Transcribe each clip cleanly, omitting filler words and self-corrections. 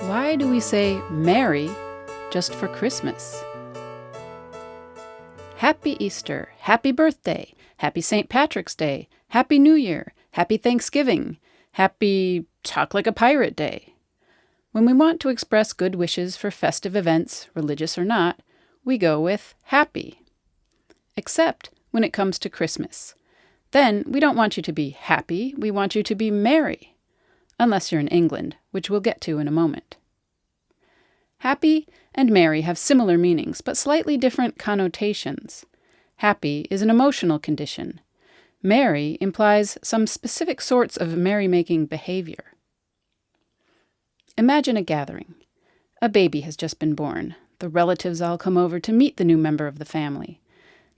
why do we say merry just for Christmas? Happy Easter, happy birthday, happy St. Patrick's Day, happy New Year, happy Thanksgiving, happy Talk Like a Pirate Day. When we want to express good wishes for festive events, religious or not, we go with happy. Except when it comes to Christmas. Then we don't want you to be happy, we want you to be merry. Unless you're in England, which we'll get to in a moment. Happy and merry have similar meanings, but slightly different connotations. Happy is an emotional condition. Merry implies some specific sorts of merrymaking behavior. Imagine a gathering. A baby has just been born. The relatives all come over to meet the new member of the family.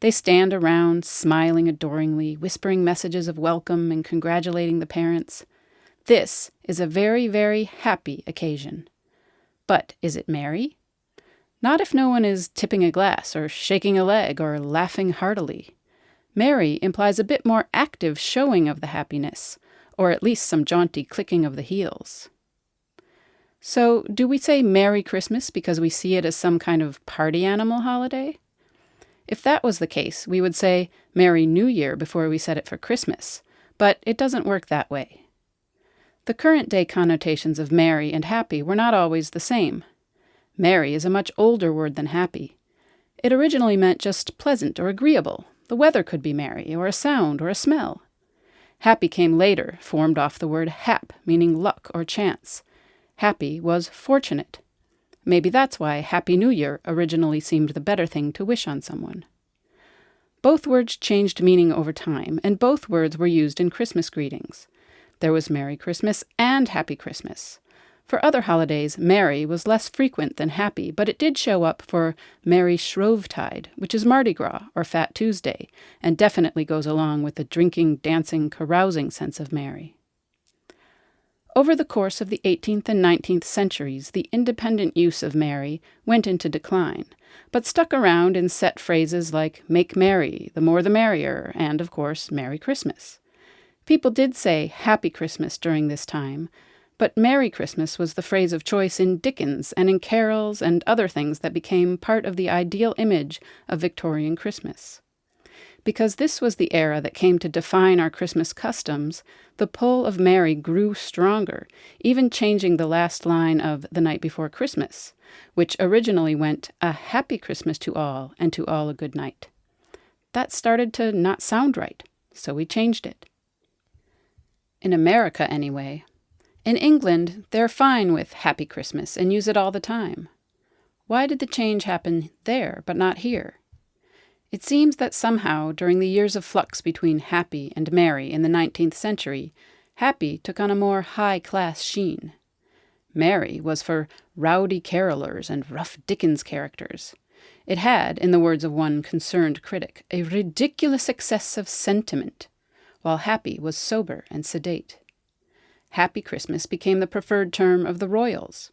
They stand around, smiling adoringly, whispering messages of welcome and congratulating the parents. This is a very, very happy occasion. But is it merry? Not if no one is tipping a glass or shaking a leg or laughing heartily. Merry implies a bit more active showing of the happiness, or at least some jaunty clicking of the heels. So, do we say Merry Christmas because we see it as some kind of party animal holiday? If that was the case, we would say Merry New Year before we said it for Christmas, but it doesn't work that way. The current-day connotations of merry and happy were not always the same. Merry is a much older word than happy. It originally meant just pleasant or agreeable. The weather could be merry, or a sound, or a smell. Happy came later, formed off the word hap, meaning luck or chance. Happy was fortunate. Maybe that's why Happy New Year originally seemed the better thing to wish on someone. Both words changed meaning over time, and both words were used in Christmas greetings. There was Merry Christmas and Happy Christmas. For other holidays, merry was less frequent than happy, but it did show up for Merry Shrovetide, which is Mardi Gras or Fat Tuesday, and definitely goes along with the drinking, dancing, carousing sense of merry. Over the course of the 18th and 19th centuries, the independent use of merry went into decline, but stuck around in set phrases like make merry, the more the merrier, and, of course, Merry Christmas. People did say Happy Christmas during this time, but Merry Christmas was the phrase of choice in Dickens and in carols and other things that became part of the ideal image of Victorian Christmas. Because this was the era that came to define our Christmas customs, the pull of merry grew stronger, even changing the last line of The Night Before Christmas, which originally went, a happy Christmas to all, and to all a good night. That started to not sound right, so we changed it. In America, anyway. In England, they're fine with Happy Christmas and use it all the time. Why did the change happen there, but not here? It seems that somehow, during the years of flux between happy and merry in the 19th century, happy took on a more high-class sheen. Merry was for rowdy carolers and rough Dickens characters. It had, in the words of one concerned critic, a ridiculous excess of sentiment, while happy was sober and sedate. Happy Christmas became the preferred term of the royals.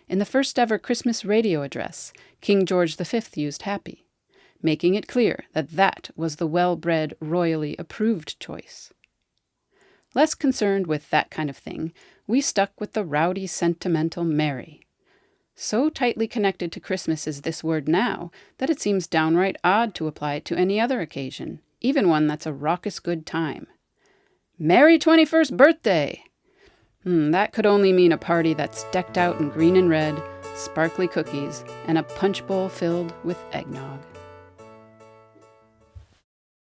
In the first-ever Christmas radio address, King George V used happy, making it clear that that was the well-bred, royally approved choice. Less concerned with that kind of thing, we stuck with the rowdy, sentimental merry. So tightly connected to Christmas is this word now that it seems downright odd to apply it to any other occasion, even one that's a raucous good time. Merry 21st birthday! That could only mean a party that's decked out in green and red, sparkly cookies, and a punch bowl filled with eggnog.